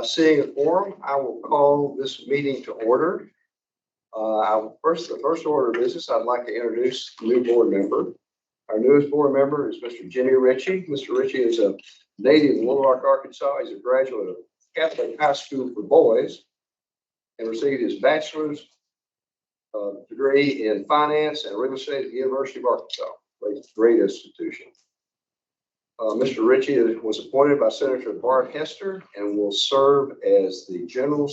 Seeing a quorum, I will call this meeting to order. The first order of business, I'd like to introduce the new board member. Our newest board member is Mr. Jimmy Ritchie. Mr. Ritchie is a native of Little Rock, Arkansas. He's a graduate of Catholic High School for Boys and received his bachelor's degree in finance and real estate at the University of Arkansas. Great institution. Mr. Ritchie was appointed by Senator Bart Hester and will serve as the General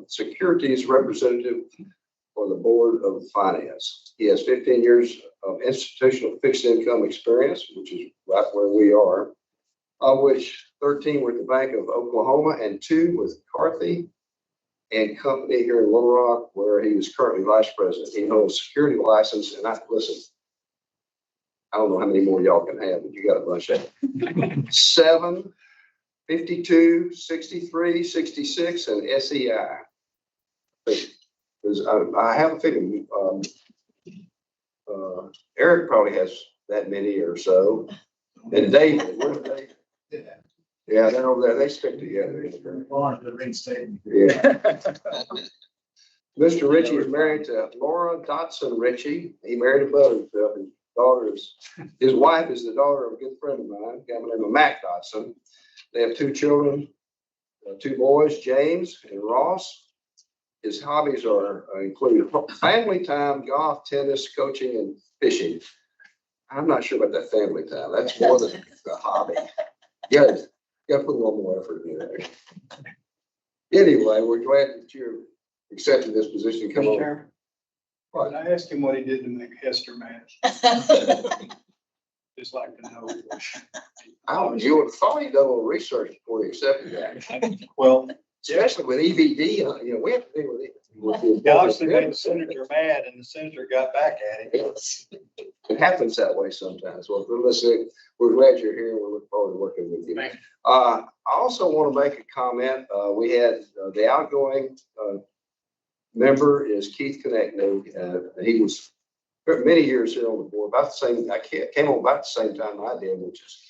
Securities Representative for the Board of Finance. He has 15 years of institutional fixed income experience, which is right where we are, of which 13 with the Bank of Oklahoma and 2 with Carthy and Company here in Little Rock, where he is currently vice president. He holds a security license, and I don't know how many more y'all can have, but you got a bunch of 7, 52, 63, 66, and SEI. I have a feeling Eric probably has that many or so. And David, where's David? Yeah, they're over there. They stick together. Yeah. Mr. Ritchie is married to Laura Dotson Ritchie. He married above himself. His wife is the daughter of a good friend of mine, a guy named Mac Dotson. They have 2 children, 2 boys, James and Ross. His hobbies include family time, golf, tennis, coaching, and fishing. I'm not sure about that family time. That's more than a hobby. You got to put a little more effort in there. Anyway, we're glad that you're accepting this position. Come on. Well, I asked him what he did to make Hester mad. Just like to know. You would have thought he'd done a little research before he accepted that. Well, especially with EVD, we have to deal with it. he obviously made the senator mad, and the senator got back at him. It happens that way sometimes. Well, listen, we're glad you're here. We look forward to working with you. I also want to make a comment. We had the outgoing member is Keith Konechny. He was many years here on the board, about the same. I came on about the same time I did, which is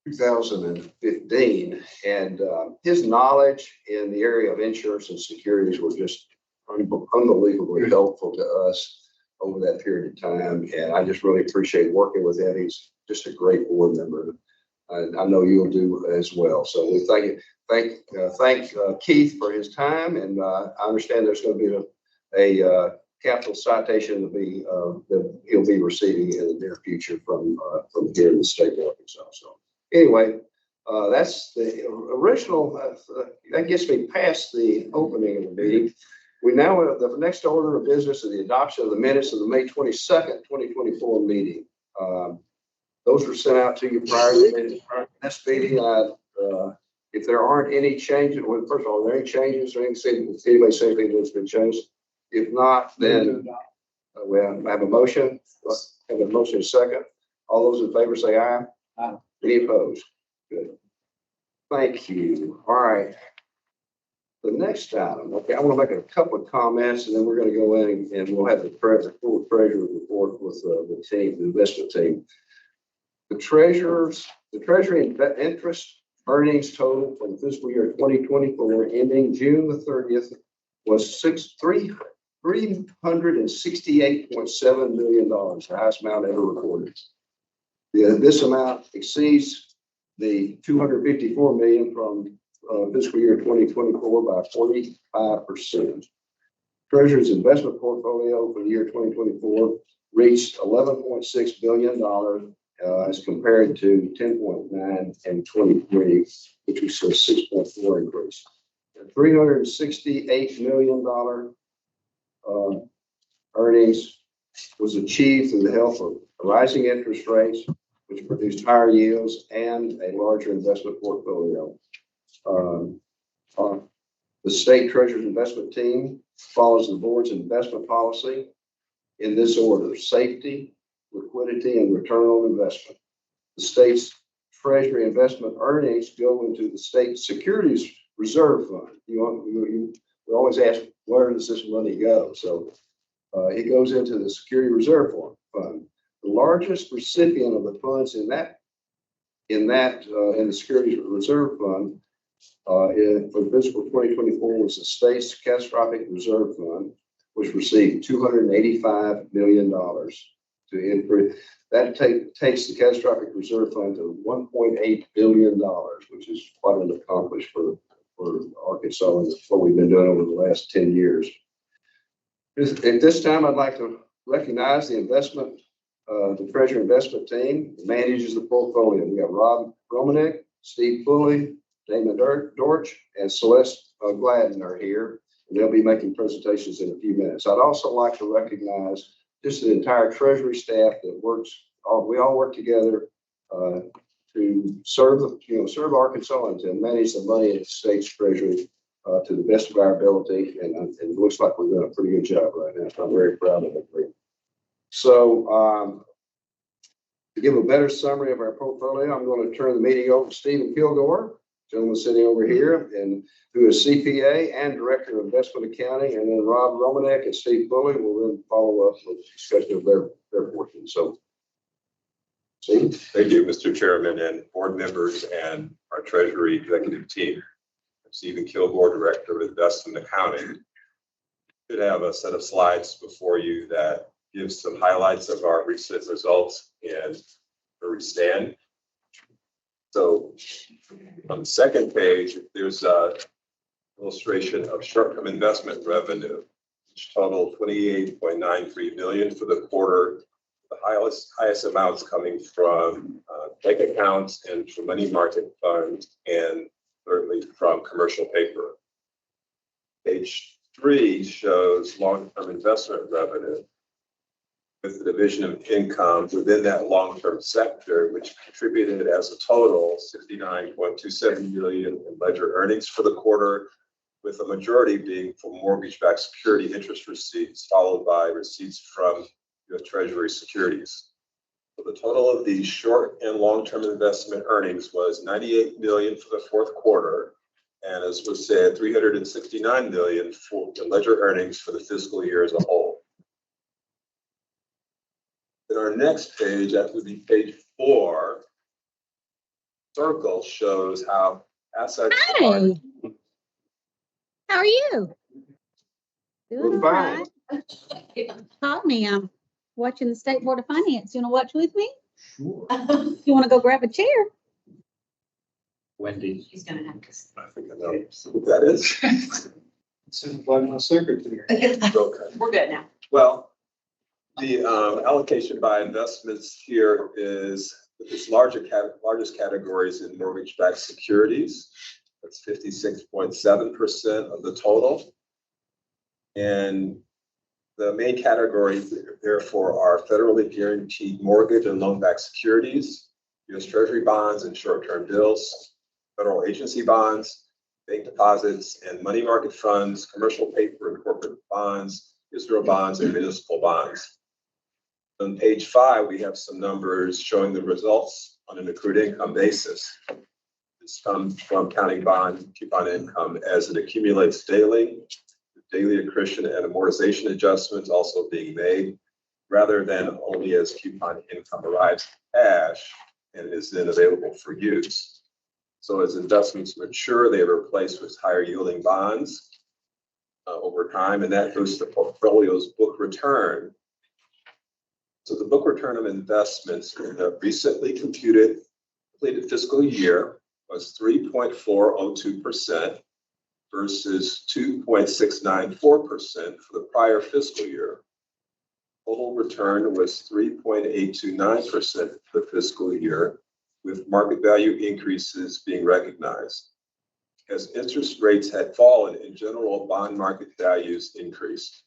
2015, and his knowledge in the area of insurance and securities was just unbelievably helpful to us over that period of time. And I just really appreciate working with him. He's just a great board member. I know you'll do as well. So we thank Keith for his time, and I understand there's going to be a capital citation that he'll be receiving in the near future from here in the state of Arkansas. So anyway, that's the original. That gets me past the opening of the meeting. We now have the next order of business is the adoption of the minutes of the May 22nd, 2024 meeting. Those were sent out to you prior to this meeting. If there aren't any changes, well, first of all, are there any changes or anything? Anybody say anything that's been changed? If not, then I have a motion. I have a motion second. All those in favor say aye. Aye. Any opposed? Good. Thank you. All right. The next item. Okay, I want to make a couple of comments, and then we're going to go in and we'll have the full treasurer report with the team, the investment team. The treasury interest earnings total for the fiscal year 2024 ending June the 30th was $368.7 million, the highest amount ever recorded. This amount exceeds the $254 million from fiscal year 2024 by 45%. Treasurer's investment portfolio for the year 2024 reached $11.6 billion as compared to 10.9 in 23, which was a 6.4 increase. The $368 million earnings was achieved through the help of rising interest rates, which produced higher yields and a larger investment portfolio. The state treasurer's investment team follows the board's investment policy in this order: safety, liquidity, and return on investment. The state's treasury investment earnings go into the state securities reserve fund. We always ask, where does this money go? So it goes into the security reserve fund. The largest recipient of the funds in the securities reserve fund For fiscal 2024 was the state's catastrophic reserve fund, which received $285 million to improve. That takes the catastrophic reserve fund to $1.8 billion, which is quite an accomplishment for Arkansas and what we've been doing over the last 10 years. At this time, I'd like to recognize the Treasury investment team that manages the portfolio. We have Rob Romanek, Steve Pulley, Damon Dortch, and Celeste Gladden are here, and they'll be making presentations in a few minutes. I'd also like to recognize just the entire Treasury staff that works. We all work together to serve Arkansas and to manage the money in the state's Treasury to the best of our ability. And it looks like we're doing a pretty good job right now. So I'm very proud of it. So to give a better summary of our portfolio, I'm going to turn the meeting over to Stephen Kilgore, gentleman sitting over here, and who is CPA and Director of Investment Accounting, and then Rob Romanek and Steve Bully will then follow up with discussion of their portion. So, Steve. Thank you, Mr. Chairman and board members and our Treasury executive team. I'm Stephen Kilgore, Director of Investment Accounting. You should have a set of slides before you that gives some highlights of our recent results and where we stand. So on the second page, there's an illustration of short-term investment revenue, which totaled $28.93 million for the quarter. The highest amounts coming from bank accounts and from money market funds, and thirdly from commercial paper. Page 3 shows long-term investment revenue with the division of income within that long-term sector, which contributed as a total $69.27 million in ledger earnings for the quarter, with the majority being for mortgage-backed security interest receipts, followed by receipts from U.S. Treasury securities. So the total of these short and long-term investment earnings was $98 million for the fourth quarter, and as was said, $369 million for the ledger earnings for the fiscal year as a whole. In our next page, that would be page 4, circle shows how assets Hi. How are you? We're fine. Called me. I'm watching the State Board of Finance. You want to watch with me? Sure. You want to go grab a chair? Wendy. He's gonna have to. I think I know who that is. Sounds like my secretary. Okay. We're good now. Well, the allocation by investments here is its largest categories in mortgage-backed securities. That's 56.7% of the total. And the main categories, therefore, are federally guaranteed mortgage and loan-backed securities, U.S. Treasury bonds and short-term bills, federal agency bonds, bank deposits and money market funds, commercial paper and corporate bonds, Israel bonds, and municipal bonds. On page 5, we have some numbers showing the results on an accrued income basis. This comes from counting bond coupon income as it accumulates daily, daily accretion and amortization adjustments also being made, rather than only as coupon income arrives in cash and is then available for use. So as investments mature, they are replaced with higher yielding bonds over time, and that boosts the portfolio's book return. So the book return of investments in the recently completed fiscal year was 3.402% versus 2.694% for the prior fiscal year. Total return was 3.829% for the fiscal year, with market value increases being recognized. As interest rates had fallen, in general, bond market values increased.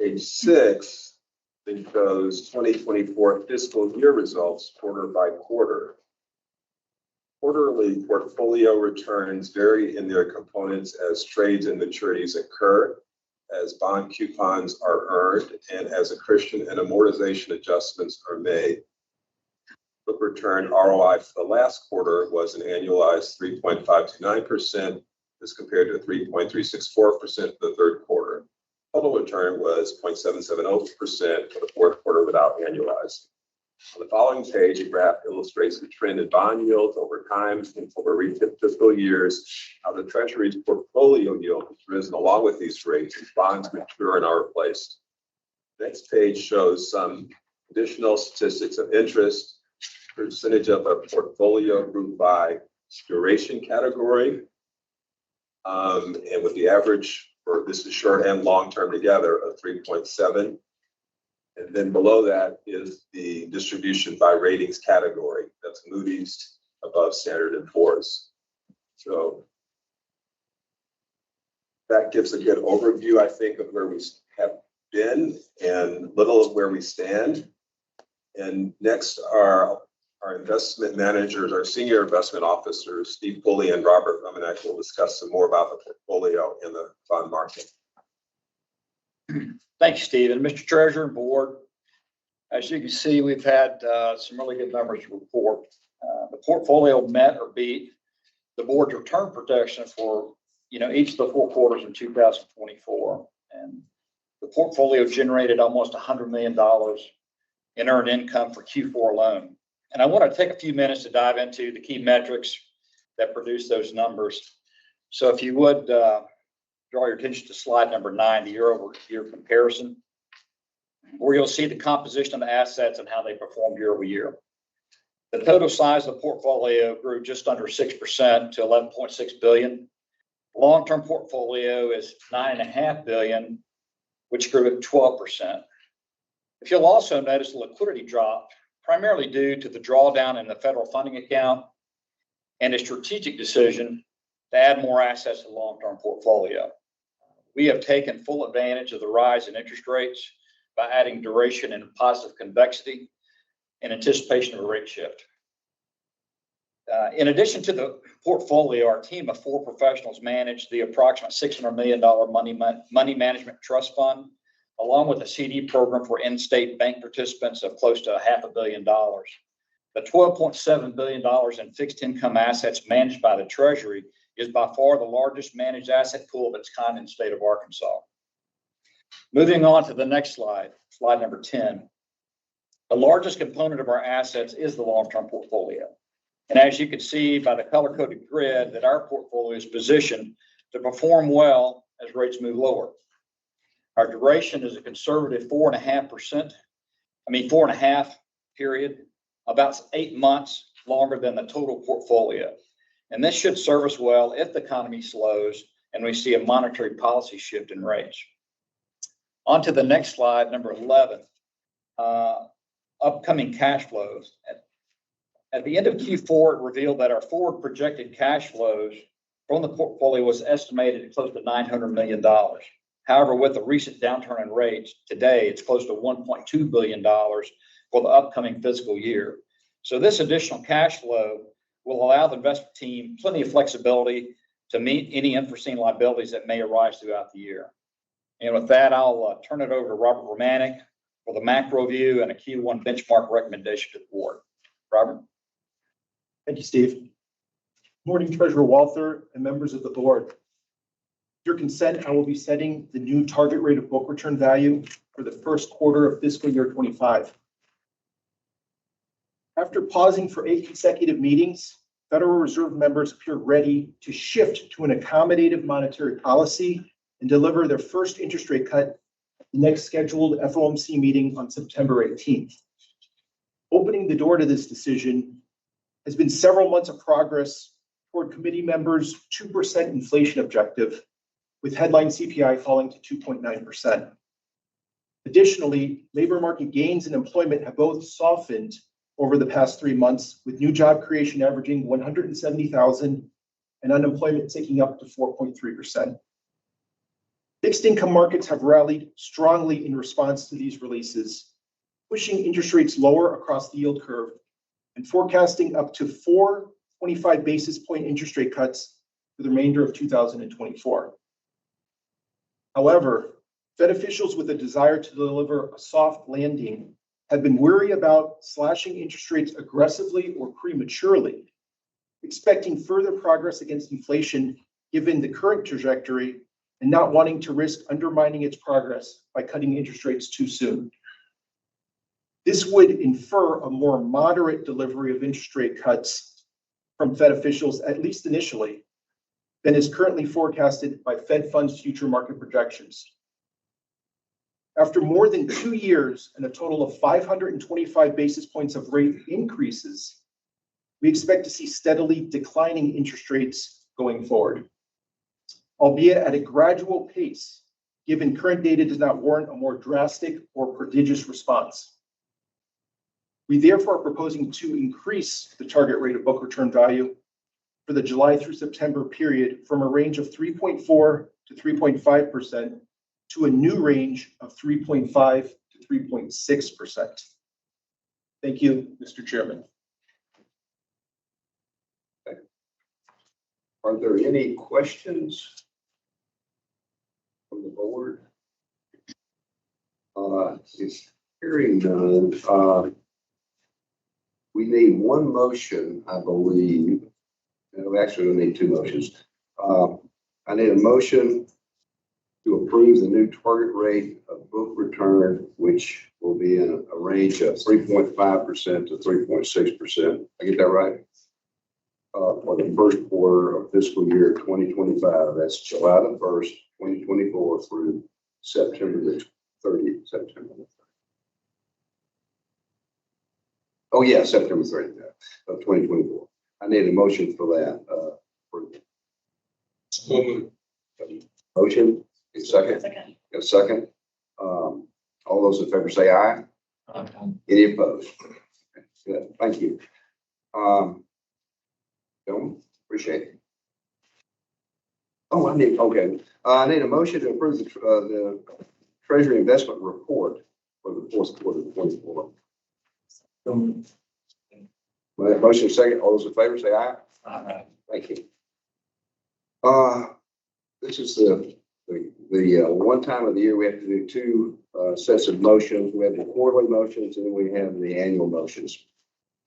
Page 6 shows 2024 fiscal year results quarter by quarter. Quarterly portfolio returns vary in their components as trades and maturities occur, as bond coupons are earned, and as accretion and amortization adjustments are made. Book return ROI for the last quarter was an annualized 3.529% as compared to 3.364% for the third quarter. Total return was 0.770% for the fourth quarter without annualized. On the following page, a graph illustrates the trend in bond yields over time and over recent fiscal years, how the Treasury's portfolio yield has risen along with these rates as bonds mature and are replaced. Next page shows some additional statistics of interest, percentage of a portfolio grouped by duration category, and with the average for this is short and long term together of 3.7. And then below that is the distribution by ratings category. That's Moody's above Standard & Poor's. So that gives a good overview, I think, of where we have been and little of where we stand. And next are our investment managers, our senior investment officers, Steve Pulley and Robert Romanek, will discuss some more about the portfolio in the fund market. Thank you, Steve. And Mr. Treasurer and Board, as you can see, we've had some really good numbers to report. The portfolio met or beat the board's return projection for each of the 4 quarters in 2024. And the portfolio generated almost $100 million in earned income for Q4 alone. And I want to take a few minutes to dive into the key metrics that produce those numbers. So if you would draw your attention to slide number 9, the year-over-year comparison, where you'll see the composition of the assets and how they performed year over year. The total size of the portfolio grew just under 6% to $11.6 billion. Long-term portfolio is $9.5 billion, which grew at 12%. If you'll also notice, the liquidity dropped primarily due to the drawdown in the federal funding account and a strategic decision to add more assets to the long-term portfolio. We have taken full advantage of the rise in interest rates by adding duration and positive convexity in anticipation of a rate shift. In addition to the portfolio, our team of 4 professionals managed the approximate $600 million money management trust fund, along with a CD program for in-state bank participants of close to $500 million. The $12.7 billion in fixed income assets managed by the Treasury is by far the largest managed asset pool of its kind in the state of Arkansas. Moving on to the next slide, slide number 10. The largest component of our assets is the long-term portfolio. And as you can see by the color-coded grid, that our portfolio is positioned to perform well as rates move lower. Our duration is a conservative 4.5 period, about 8 months longer than the total portfolio. And this should serve us well if the economy slows and we see a monetary policy shift in rates. On to the next slide, number 11, upcoming cash flows. At the end of Q4, it revealed that our forward projected cash flows from the portfolio was estimated at close to $900 million. However, with the recent downturn in rates, today it's close to $1.2 billion for the upcoming fiscal year. So this additional cash flow will allow the investment team plenty of flexibility to meet any unforeseen liabilities that may arise throughout the year. And with that, I'll turn it over to Robert Romanek for the macro view and a Q1 benchmark recommendation to the board. Robert. Thank you, Steve. Morning, Treasurer Walther and members of the board. With your consent, I will be setting the new target rate of book return value for the first quarter of fiscal year 25. After pausing for 8 consecutive meetings, Federal Reserve members appear ready to shift to an accommodative monetary policy and deliver their first interest rate cut at the next scheduled FOMC meeting on September 18th. Opening the door to this decision has been several months of progress toward committee members' 2% inflation objective, with headline CPI falling to 2.9%. Additionally, labor market gains in employment have both softened over the past 3 months, with new job creation averaging 170,000 and unemployment ticking up to 4.3%. Fixed income markets have rallied strongly in response to these releases, pushing interest rates lower across the yield curve and forecasting up to 4 25 basis point interest rate cuts for the remainder of 2024. However, Fed officials with a desire to deliver a soft landing have been wary about slashing interest rates aggressively or prematurely, expecting further progress against inflation given the current trajectory and not wanting to risk undermining its progress by cutting interest rates too soon. This would infer a more moderate delivery of interest rate cuts from Fed officials, at least initially, than is currently forecasted by Fed Funds future market projections. After more than 2 years and a total of 525 basis points of rate increases, we expect to see steadily declining interest rates going forward, albeit at a gradual pace, given current data does not warrant a more drastic or prodigious response. We therefore are proposing to increase the target rate of book return value for the July through September period from a range of 3.4 to 3.5% to a new range of 3.5 to 3.6%. Thank you, Mr. Chairman. Are there any questions from the board? It's hearing none. We need one motion, I believe. No, actually, we need two motions. I need a motion to approve the new target rate of book return, which will be in a range of 3.5% to 3.6%. I get that right? For the first quarter of fiscal year 2025. That's July the 1st, 2024 through September the 30th. Oh, yeah, September 30th of 2024. I need a motion for that. Motion, a second. A second. All those in favor say aye. Any opposed? Good, thank you. Gentlemen, appreciate it. Oh, I need a motion to approve the Treasury investment report for the fourth quarter of 24. Motion second. All those in favor say aye. Aye. Thank you. This is the one time of the year we have to do two sets of motions. We have the quarterly motions and then we have the annual motions.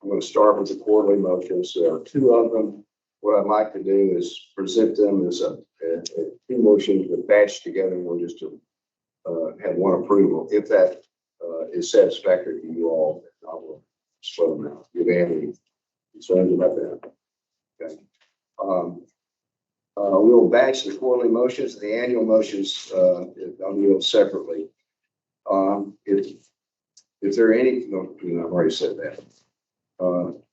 I'm going to start with the quarterly motions. There are two of them. What I'd like to do is present them as two motions with batched together. And we'll just have one approval. If that is satisfactory to you all, I will slow them out. Do you have any concerns about that? Okay. We'll batch the quarterly motions and the annual motions. I'll do them separately. If there are any, no, I've already said that.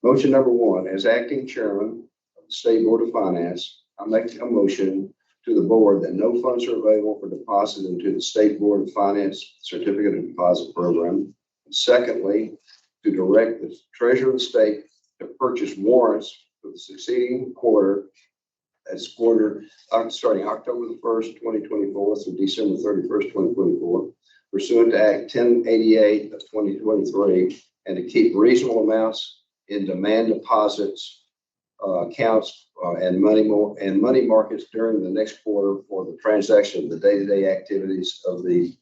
Motion number one, as acting chairman of the State Board of Finance, I make a motion to the board that no funds are available for deposit into the State Board of Finance Certificate of Deposit Program. And secondly, to direct the Treasurer of the State to purchase warrants for the succeeding quarter, that's quarter starting October the 1st, 2024 through December 31st, 2024, pursuant to Act 1088 of 2023, and to keep reasonable amounts in demand deposits, accounts, and money markets during the next quarter for the transaction of the day-to-day activities of the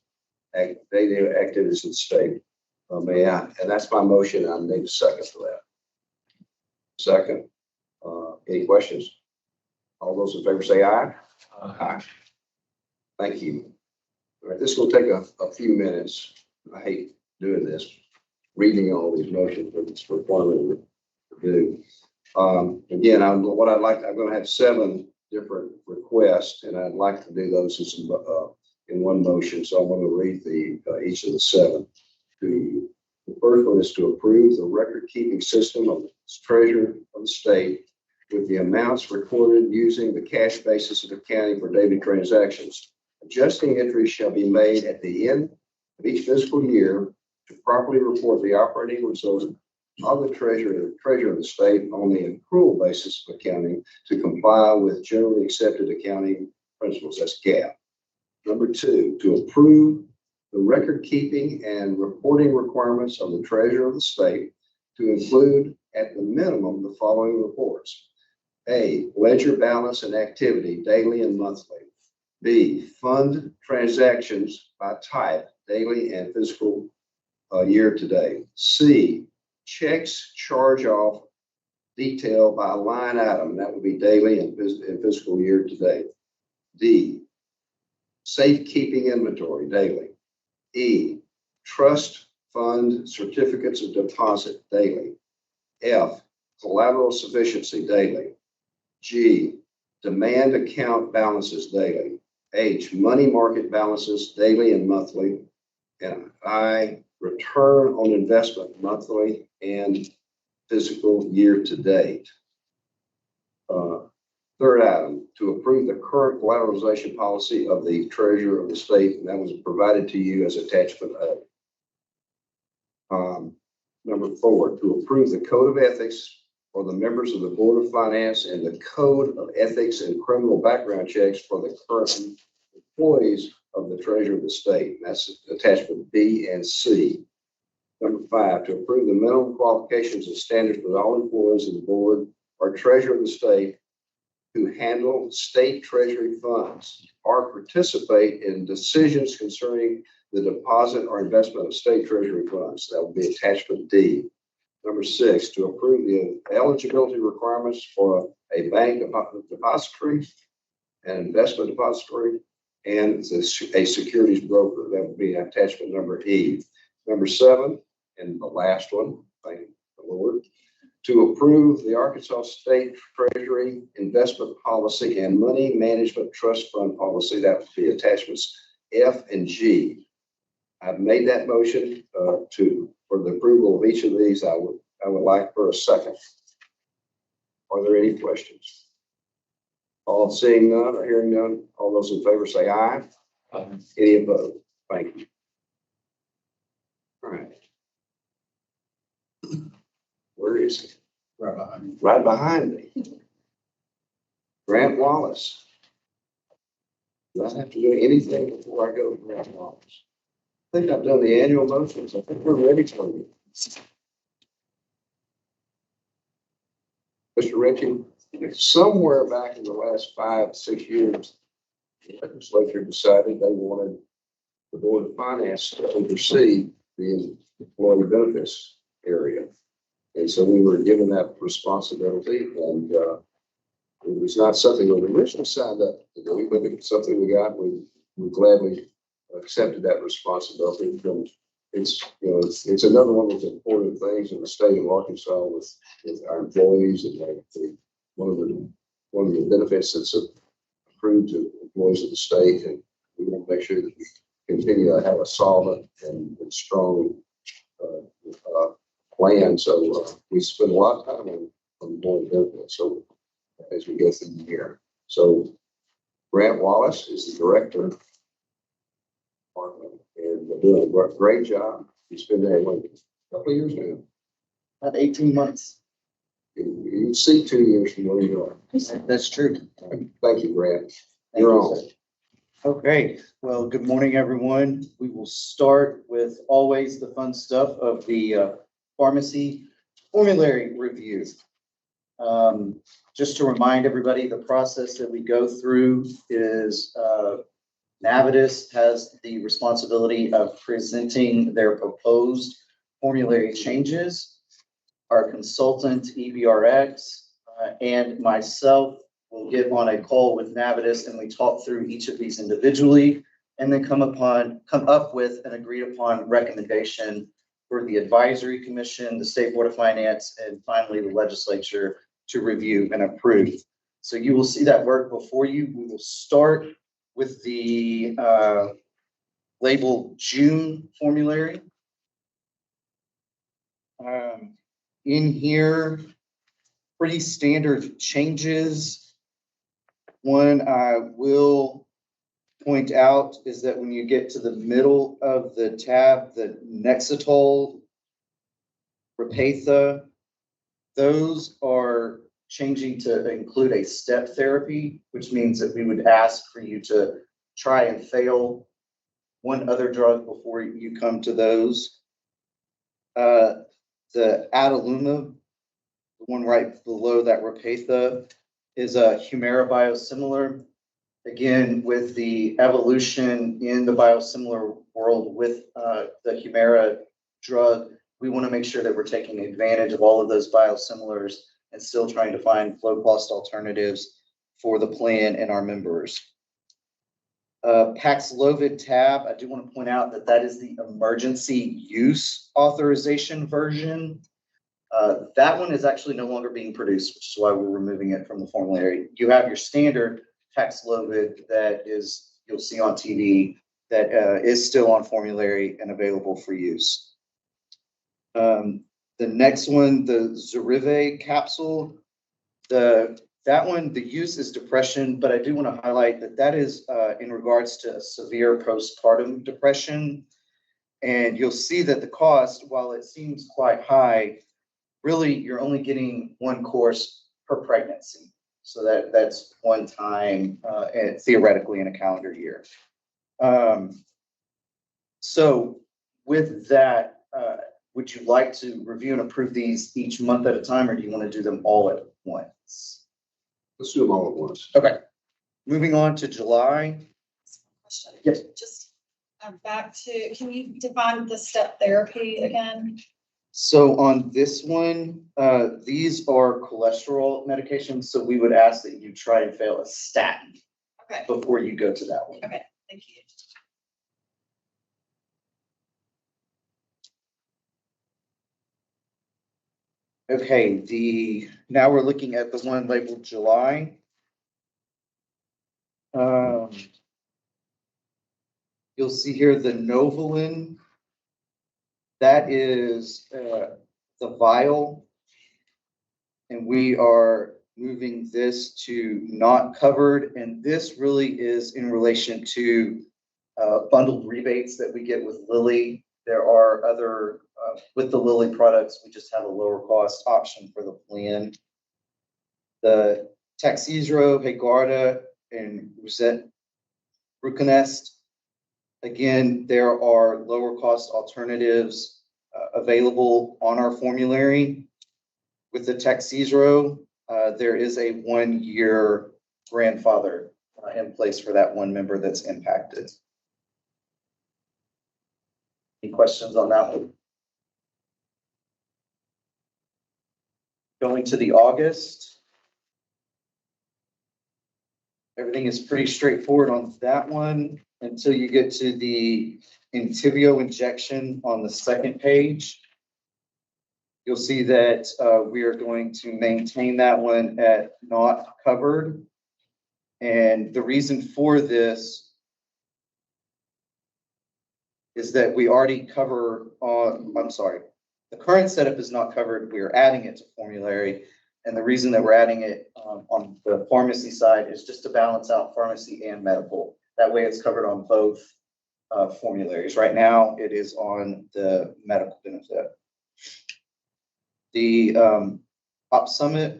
day-to-day activities of the state. And that's my motion. I need a second for that. Second. Any questions? All those in favor say aye. Aye. Thank you. All right, this is going to take a few minutes. I hate doing this, reading all these motions, but it's required to do. Again, I'm going to have 7 different requests, and I'd like to do those in one motion. So I'm going to read each of the 7 to you. The first one is to approve the record-keeping system of the Treasurer of the State with the amounts recorded using the cash basis of accounting for daily transactions. Adjusting entries shall be made at the end of each fiscal year to properly report the operating results of the treasurer of the state on the accrual basis of accounting to comply with generally accepted accounting principles. That's GAAP. Number 2, to approve the record keeping and reporting requirements of the treasurer of the state to include at the minimum the following reports. A, ledger balance and activity daily and monthly. B, fund transactions by type daily and fiscal year to date. C, checks charge off detail by line item. That would be daily and fiscal year to date. D, safekeeping inventory daily. E, trust fund certificates of deposit daily. F, collateral sufficiency daily. G, demand account balances daily. H, money market balances daily and monthly. And I, return on investment monthly and fiscal year to date. Third item, to approve the current collateralization policy of the treasurer of the state, and that was provided to you as attachment A. Number 4, to approve the code of ethics for the members of the Board of Finance and the code of ethics and criminal background checks for the current employees of the treasurer of the state. That's attachment B and C. Number 5, to approve the minimum qualifications and standards for all employees of the board or treasurer of the state who handle state treasury funds or participate in decisions concerning the deposit or investment of state treasury funds. That will be attachment D. Number 6, to approve the eligibility requirements for a bank depository, an investment depository, and a securities broker. That would be attachment number E. Number 7, and the last one, thank the Lord, to approve the Arkansas State Treasury Investment Policy and Money Management Trust Fund Policy. That would be attachments F and G. I've made that motion for the approval of each of these. I would like for a second. Are there any questions? All seeing none or hearing none, all those in favor say aye. Aye. Any opposed? Thank you. All right. Where is he? Right behind you. Right behind me. Grant Wallace. Do I have to do anything before I go to Grant Wallace? I think I've done the annual motions. I think we're ready for you. Mr. Ritchie, somewhere back in the last 5, 6 years, the legislature decided they wanted the Board of Finance to oversee the employee benefits area. And so we were given that responsibility, and it was not something we originally signed up to do, but it's something we got. We gladly accepted that responsibility. And it's another one of the important things in the state of Arkansas with our employees, and one of the benefits that's approved to employees of the state. And we want to make sure that we continue to have a solid and strong plan. So we spend a lot of time on employee benefits. So as we go through the year, so Grant Wallace is the director, and they're doing a great job. He's been there a couple of years now. About 18 months. You see 2 years from where you are. That's true. Thank you, Grant. Thank You're you, on. sir. Okay, well, good morning, everyone. We will start with always the fun stuff of the pharmacy formulary review. Just to remind everybody, the process that we go through is Navitas has the responsibility of presenting their proposed formulary changes. Our consultant, EBRX, and myself will get on a call with Navitas, and we talk through each of these individually, and then come up with an agreed upon recommendation for the advisory commission, the State Board of Finance, and finally the legislature to review and approve. So you will see that work before you. We will start with the label June formulary. In here, pretty standard changes. One I will point out is that when you get to the middle of the tab, the Nexletol, Repatha, those are changing to include a step therapy, which means that we would ask for you to try and fail one other drug before you come to those. The Adalimumab, the one right below that Repatha, is a Humira biosimilar. Again, with the evolution in the biosimilar world with the Humira drug, we want to make sure that we're taking advantage of all of those biosimilars and still trying to find low cost alternatives for the plan and our members. Paxlovid tab, I do want to point out that that is the emergency use authorization version. That one is actually no longer being produced, which is why we're removing it from the formulary. You have your standard Paxlovid that is, you'll see on TV, that is still on formulary and available for use. The next one, the Zurzuvae capsule, that one, the use is depression, but I do want to highlight that that is in regards to severe postpartum depression. And you'll see that the cost, while it seems quite high, really you're only getting one course per pregnancy. So that's one time and theoretically in a calendar year. So with that, would you like to review and approve these each month at a time, or do you want to do them all at once? Let's do them all at once. Okay, moving on to July. Question. Yes. Just back to, can you define the step therapy again? So on this one, these are cholesterol medications, so we would ask that you try and fail a statin Okay, before you go to that one. thank you. Okay, now we're looking at the one labeled July. You'll see here the Novolin. That is the vial. And we are moving this to not covered. And this really is in relation to bundled rebates that we get with Lilly. There are other, with the Lilly products, we just have a lower cost option for the plan. The Taxizro, Haegarda, and Ruconest. Again, there are lower cost alternatives available on our formulary. With the Taxizro, there is a 1-year grandfather in place for that one member that's impacted. Any questions on that one? Going to the August. Everything is pretty straightforward on that one until you get to the Entyvio injection on the second page. You'll see that we are going to maintain that one at not covered. And the reason for this is that we already cover on, the current setup is not covered. We are adding it to formulary. And the reason that we're adding it on the pharmacy side is just to balance out pharmacy and medical. That way it's covered on both formularies. Right now it is on the medical benefit. The OpSummit,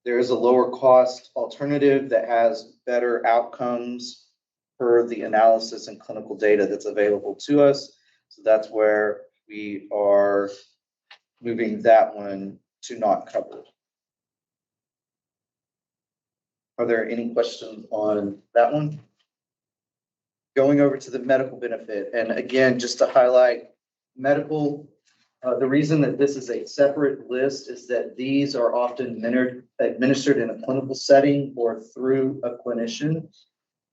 there is a lower cost alternative that has better outcomes per the analysis and clinical data that's available to us. So that's where we are moving that one to not covered. Are there any questions on that one? Going over to the medical benefit, and again, just to highlight medical, the reason that this is a separate list is that these are often administered in a clinical setting or through a clinician.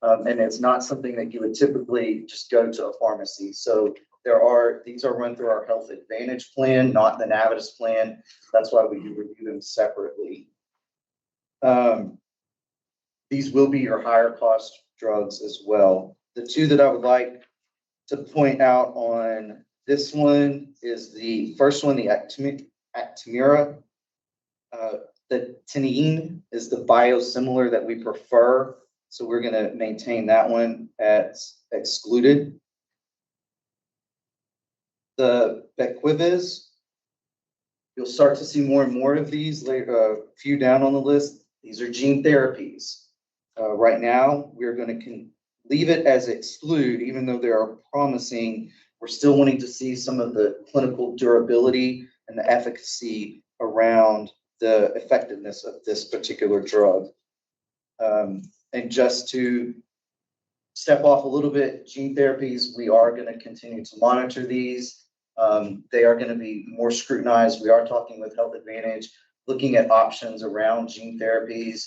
And it's not something that you would typically just go to a pharmacy. So these are run through our Health Advantage plan, not the Navitus plan. That's why we do review them separately. These will be your higher cost drugs as well. The two that I would like to point out on this one is the first one, the Actemira. The Tenine is the biosimilar that we prefer. So we're going to maintain that one as excluded. The Bequivis, you'll start to see more and more of these later, a few down on the list. These are gene therapies. Right now, we're going to leave it as exclude, even though they are promising. We're still wanting to see some of the clinical durability and the efficacy around the effectiveness of this particular drug. And just to step off a little bit, gene therapies, we are going to continue to monitor these. They are going to be more scrutinized. We are talking with Health Advantage, looking at options around gene therapies.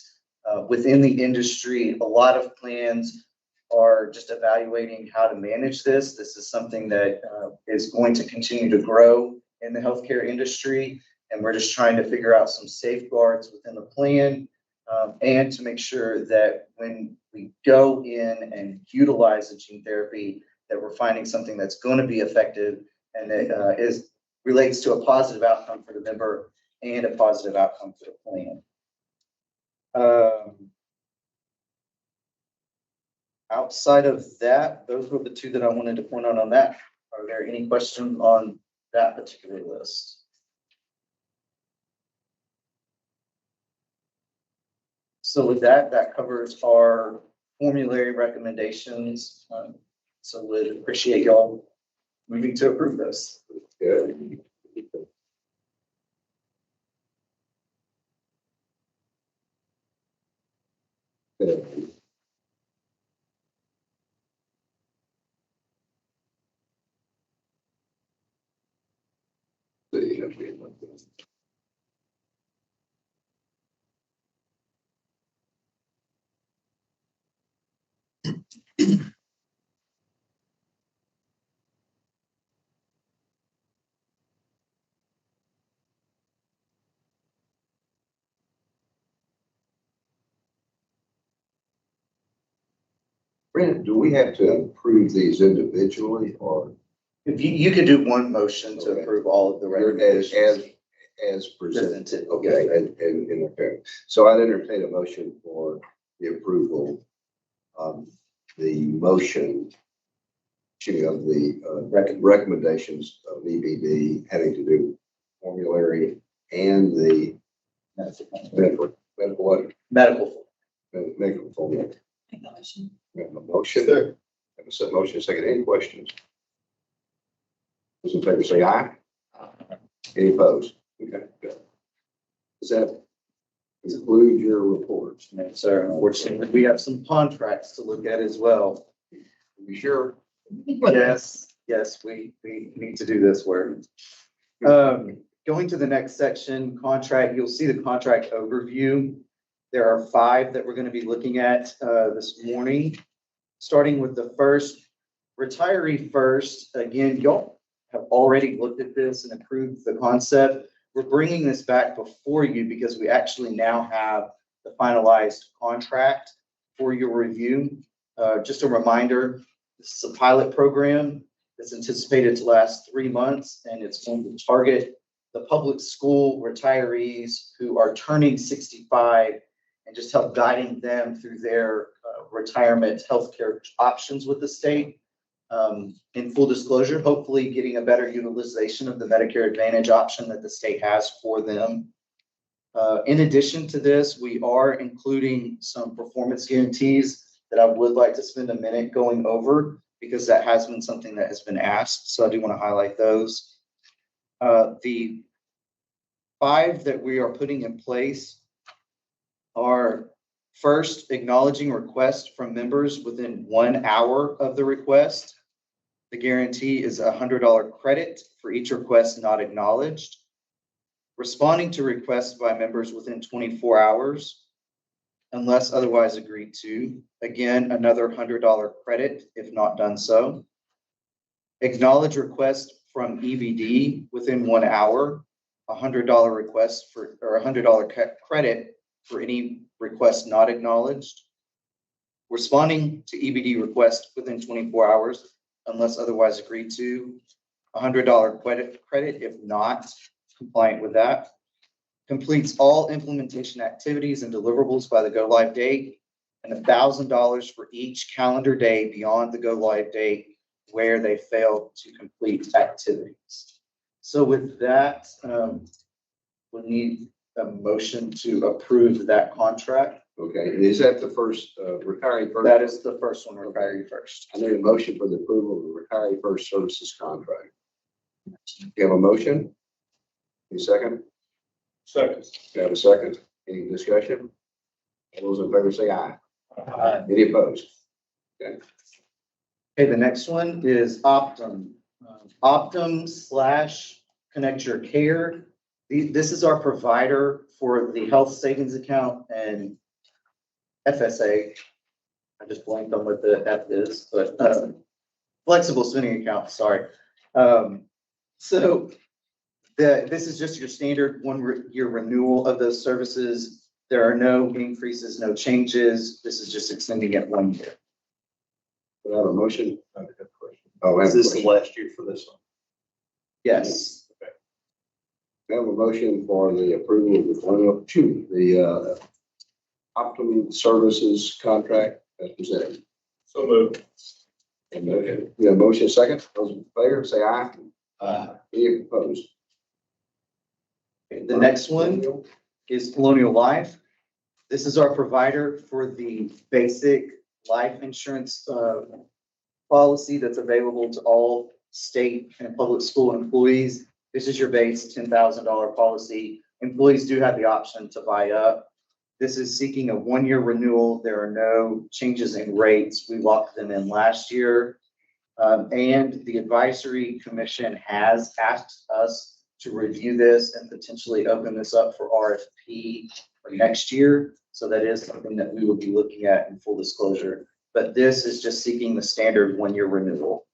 Within the industry, a lot of plans are just evaluating how to manage this. This is something that is going to continue to grow in the healthcare industry. And we're just trying to figure out some safeguards within the plan and to make sure that when we go in and utilize the gene therapy, that we're finding something that's going to be effective and that relates to a positive outcome for the member and a positive outcome for the plan. Outside of that, those were the two that I wanted to point out on that. Are there any questions on that particular list? So with that, that covers our formulary recommendations. So we'd appreciate y'all moving to approve this. Good. Good. Brandon, do we have to approve these individually or If you could do one motion to Okay. approve all of the as, recommendations. as presented? Presented. Okay, and okay. So I'd entertain a motion for the approval of the motion of the recommendations of EBD having to do with formulary and the medical formula. Make that motion. We have a motion. Have a set motion, second. Any questions? Those in favor say aye. Any opposed? Okay, good. Does that conclude your report? No, sir. Unfortunately, we have some contracts to look at as well. Are you sure? Yes, we need to do this work. Going to the next section, contract, you'll see the contract overview. There are 5 that we're going to be looking at this morning, starting with the first, retiree first. Again, y'all have already looked at this and approved the concept. We're bringing this back before you because we actually now have the finalized contract for your review. Just a reminder, this is a pilot program that's anticipated to last 3 months, and it's going to target the public school retirees who are turning 65 and just help guiding them through their retirement healthcare options with the state. In full disclosure, hopefully getting a better utilization of the Medicare Advantage option that the state has for them. In addition to this, we are including some performance guarantees that I would like to spend a minute going over because that has been something that has been asked. So I do want to highlight those. The 5 that we are putting in place are first, acknowledging requests from members within 1 hour of the request. The guarantee is a $100 credit for each request not acknowledged. Responding to requests by members within 24 hours, unless otherwise agreed to. Again, another $100 credit if not done so. Acknowledge request from EBD within 1 hour, $100 request for, or $100 credit for any request not acknowledged. Responding to EBD request within 24 hours, unless otherwise agreed to, $100 credit if not compliant with that. Completes all implementation activities and deliverables by the go live date, and $1,000 for each calendar day beyond the go live date where they fail to complete activities. So with that, we need a motion to approve that contract. Okay, and is that the first retiree first? That is the first one, retiree first. I need a motion for the approval of the retiree first services contract. You have a motion? Any second? Second. You have a second? Any discussion? All those in favor say aye. Aye. Any opposed? Okay, the next one is Optum. Optum / Connect Your Care. This is our provider for the health savings account and FSA. I just blanked on what the F is, but, flexible spending account, sorry. So this is just your standard year renewal of those services. There are no increases, no changes. This is just extending it 1 year. Do I have a motion? Oh, I have a Is this the question. last year for this one? Yes. I have a motion for the approval of the Optimum Services contract as presented. So moved. And motion, yeah, motion second. Those in favor, say aye. Any opposed? The next one is Colonial Life. This is our provider for the basic life insurance policy that's available to all state and public school employees. This is your base $10,000 policy. Employees do have the option to buy up. This is seeking a 1-year renewal. There are no changes in rates. We locked them in last year. And the advisory commission has asked us to review this and potentially open this up for RFP for next year. So that is something that we will be looking at in full disclosure. But this is just seeking the standard 1-year renewal.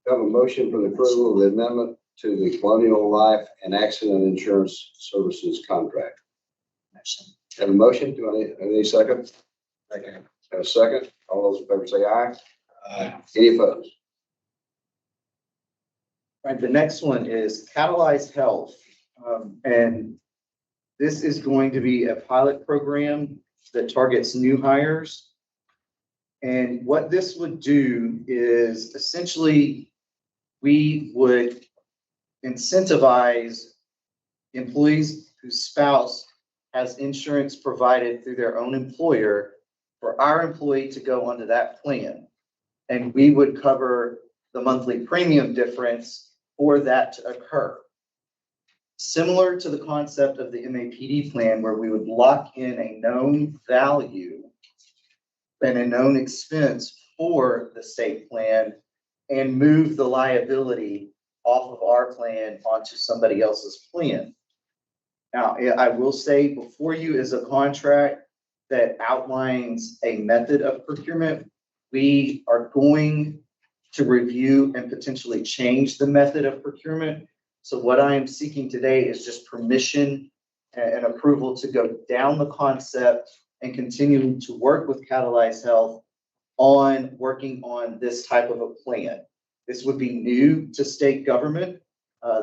I have a motion for the approval of the amendment to the Colonial Life and Accident Insurance Services contract. Have a motion? Do I need a second? Second. Have a second? All those in favor say aye. Aye. Any opposed? All right, the next one is Catalyze Health. And this is going to be a pilot program that targets new hires. And what this would do is essentially we would incentivize employees whose spouse has insurance provided through their own employer for our employee to go onto that plan. And we would cover the monthly premium difference for that to occur. Similar to the concept of the MAPD plan, where we would lock in a known value and a known expense for the state plan and move the liability off of our plan onto somebody else's plan. Now, I will say before you is a contract that outlines a method of procurement. We are going to review and potentially change the method of procurement. So what I am seeking today is just permission and approval to go down the concept and continue to work with Catalyze Health on working on this type of a plan. This would be new to state government.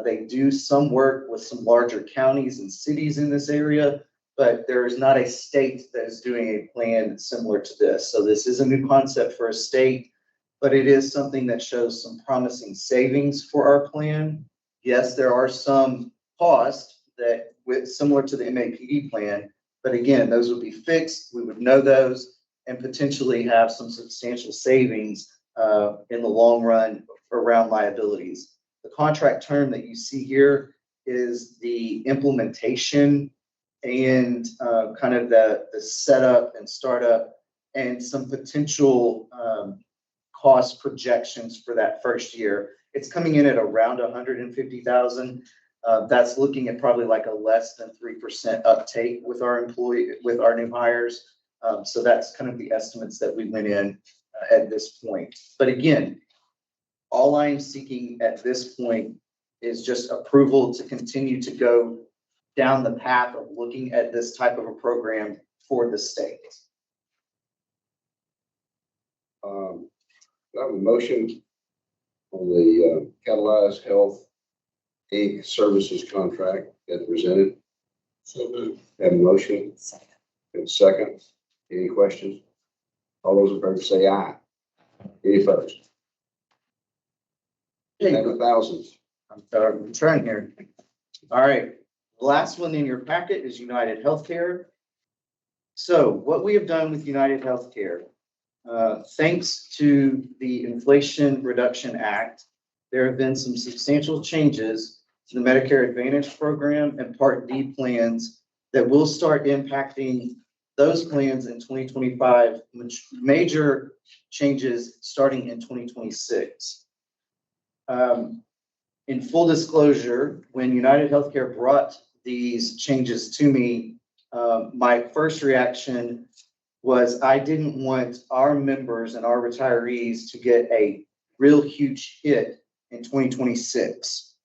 They do some work with some larger counties and cities in this area, but there is not a state that is doing a plan similar to this. So this is a new concept for a state, but it is something that shows some promising savings for our plan. Yes, there are some costs that similar to the MAPD plan, but again, those would be fixed. We would know those and potentially have some substantial savings in the long run around liabilities. The contract term that you see here is the implementation and kind of the setup and startup and some potential cost projections for that first year. It's coming in at around 150,000. That's looking at probably like a less than 3% uptake with our new hires. So that's kind of the estimates that we went in at this point. But again, all I am seeking at this point is just approval to continue to go down the path of looking at this type of a program for the state. I have a motion on the Catalyze Health Inc. Services contract as presented. So moved. Have a motion. Second. And second. Any questions? All those in favor say aye. Any opposed? Okay. 7,000. I'm trying here. All right. The last one in your packet is United Healthcare. So what we have done with United Healthcare, thanks to the Inflation Reduction Act, there have been some substantial changes to the Medicare Advantage program and Part D plans that will start impacting those plans in 2025, major changes starting in 2026. In full disclosure, when United Healthcare brought these changes to me, my first reaction was I didn't want our members and our retirees to get a real huge hit in 2026.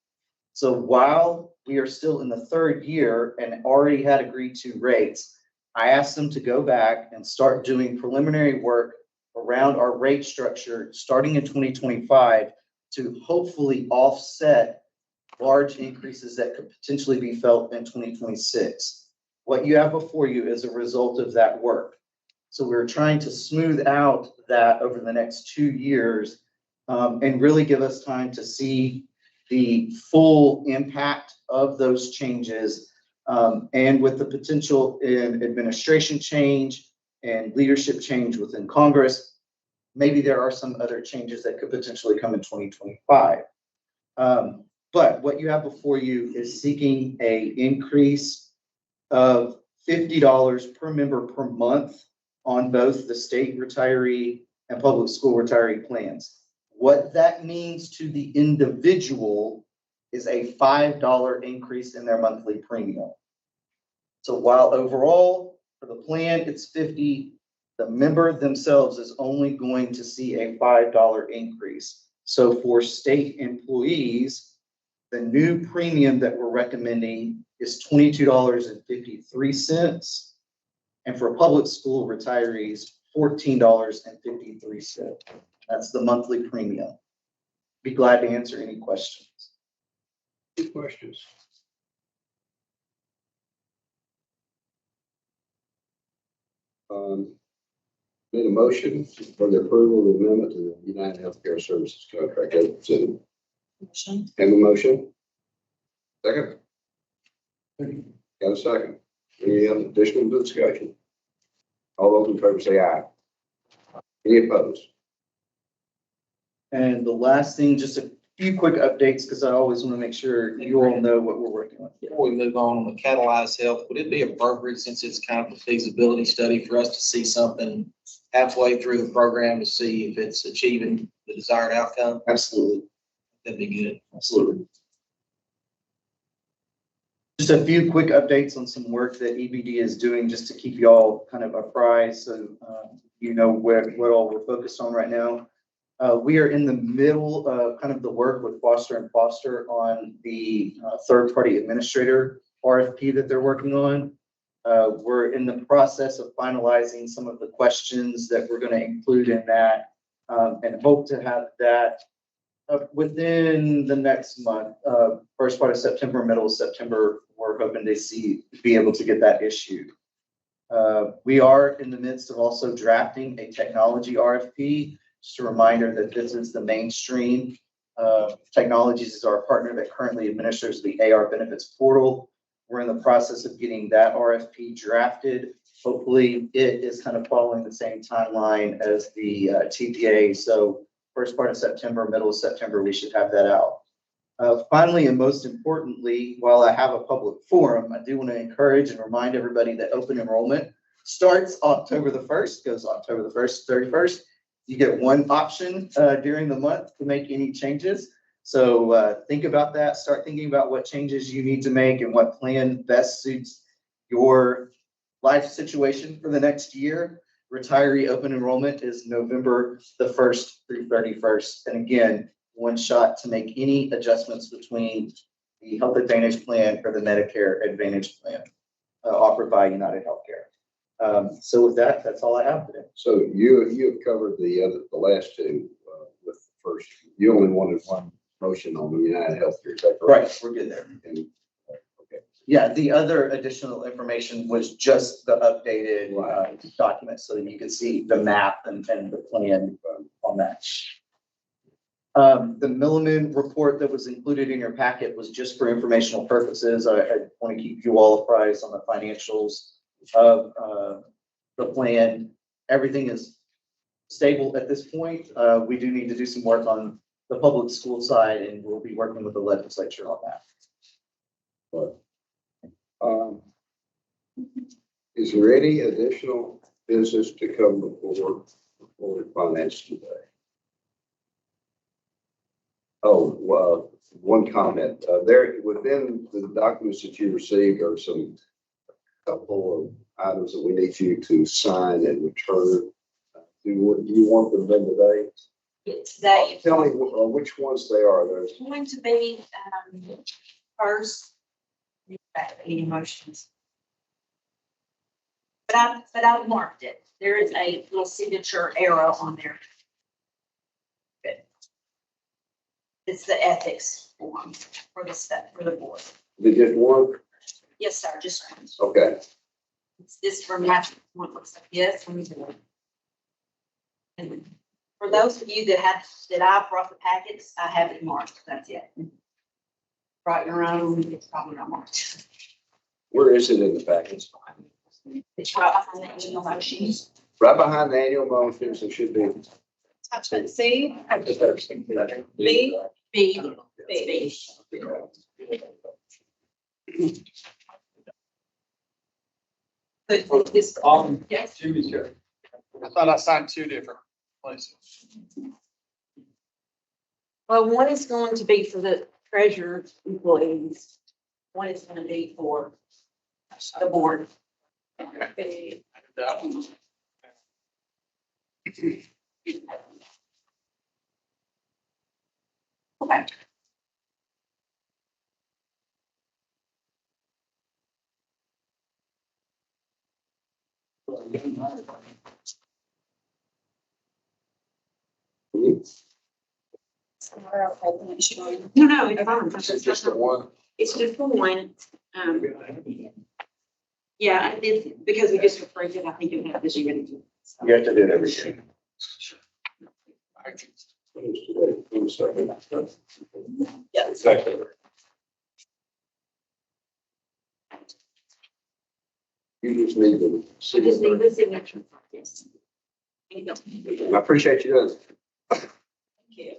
So while we are still in the third year and already had agreed to rates, I asked them to go back and start doing preliminary work around our rate structure, starting in 2025, to hopefully offset large increases that could potentially be felt in 2026. What you have before you is a result of that work. So we're trying to smooth out that over the next 2 years, and really give us time to see the full impact of those changes. And with the potential in administration change and leadership change within Congress, maybe there are some other changes that could potentially come in 2025. But what you have before you is seeking a increase of $50 per member per month on both the state retiree and public school retiree plans. What that means to the individual is a $5 increase in their monthly premium. So while overall for the plan, it's 50, the member themselves is only going to see a $5 increase. So for state employees, the new premium that we're recommending is $22.53. And for public school retirees, $14.53. That's the monthly premium. Be glad to answer any questions. Any questions? Need a motion for the approval of the amendment to the United Healthcare Services contract as presented. Motion. Have a motion? Second? Got a second? Any other additional discussion? All those in favor say aye. Any opposed? And the last thing, just a few quick updates, because I always want to make sure you all know what we're working on. Before we move on with Catalyze Health, would it be appropriate, since it's kind of a feasibility study, for us to see something halfway through the program to see if it's achieving the desired outcome? Absolutely. That'd be good. Absolutely. Just a few quick updates on some work that EBD is doing, just to keep you all kind of apprised, so you know what all we're focused on right now. We are in the middle of kind of the work with Foster and Foster on the third-party administrator RFP that they're working on. We're in the process of finalizing some of the questions that we're going to include in that, and hope to have that within the next month, first part of September, middle of September. We're hoping to be able to get that issued. We are in the midst of also drafting a technology RFP. Just a reminder that this is the Mainstream Technologies is our partner that currently administers the AR benefits portal. We're in the process of getting that RFP drafted. Hopefully it is kind of following the same timeline as the TPA. So first part of September, middle of September, we should have that out. Finally, and most importantly, while I have a public forum, I do want to encourage and remind everybody that open enrollment starts October the 1st, goes October the 1st, 31st. You get one option during the month to make any changes. So think about that. Start thinking about what changes you need to make and what plan best suits your life situation for the next year. Retiree open enrollment is November the 1st through 31st. And again, one shot to make any adjustments between the Health Advantage plan or the Medicare Advantage plan offered by United Healthcare. So with that, that's all I have today. So you have covered the last two with the first. You only wanted one motion on the United Healthcare. Is that correct? Right, we're good there. And, okay. Yeah, the other additional information was just the updated document, so that you could see the map and the plan on that. The Milliman report that was included in your packet was just for informational purposes. I want to keep you all apprised on the financials of the plan. Everything is stable at this point. We do need to do some work on the public school side, and we'll be working with the legislature on that. Is there any additional business to come before finance today? Oh, well, one comment. There within the documents that you received are a couple items that we need you to sign and return. Do you want them done today? Today, Tell me which ones they are. There's it's going to be, first, any emotions. But I've marked it. There is a little signature arrow on there. Good. It's the ethics form for the step, for the board. they just one? Yes, sir, just, Okay. it's this from last one, looks like this. And for those of you that I brought the packets, I have it marked, that's it. Brought your own, it's probably not marked. Where is it in the package? It's right behind the annual motions. Right behind the annual motions, it should be. Attachment C, B, B, B. But this, yes, Jimmy's got. I thought I signed two different places. well, one is going to be for the treasurer employees. One is going to be for the board. Okay. That one. Okay. No, it's fine. It's just the one. It's just the one. Yeah, I did, because we just approved it, I think it had this year. You have to do it every year. Yeah. Exactly. You just need the So just need signature. the signature. Yes. Thank you. I appreciate you doing it. Thank you.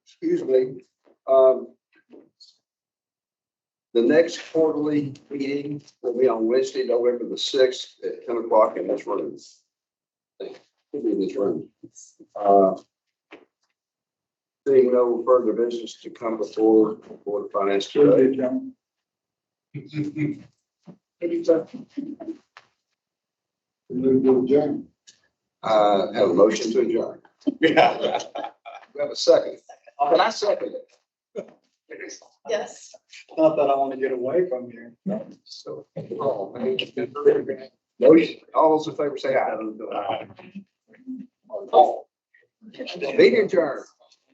Excuse me. The next quarterly meeting will be on Wednesday, November the 6th at 10 o'clock in this room. In this room. Seeing no further business to come before the Board of Finance today. Have a motion to adjourn. We have a second. Can I second it? yes. Not that I want to get away from here. So, motion, all those in favor say aye. Meeting adjourned.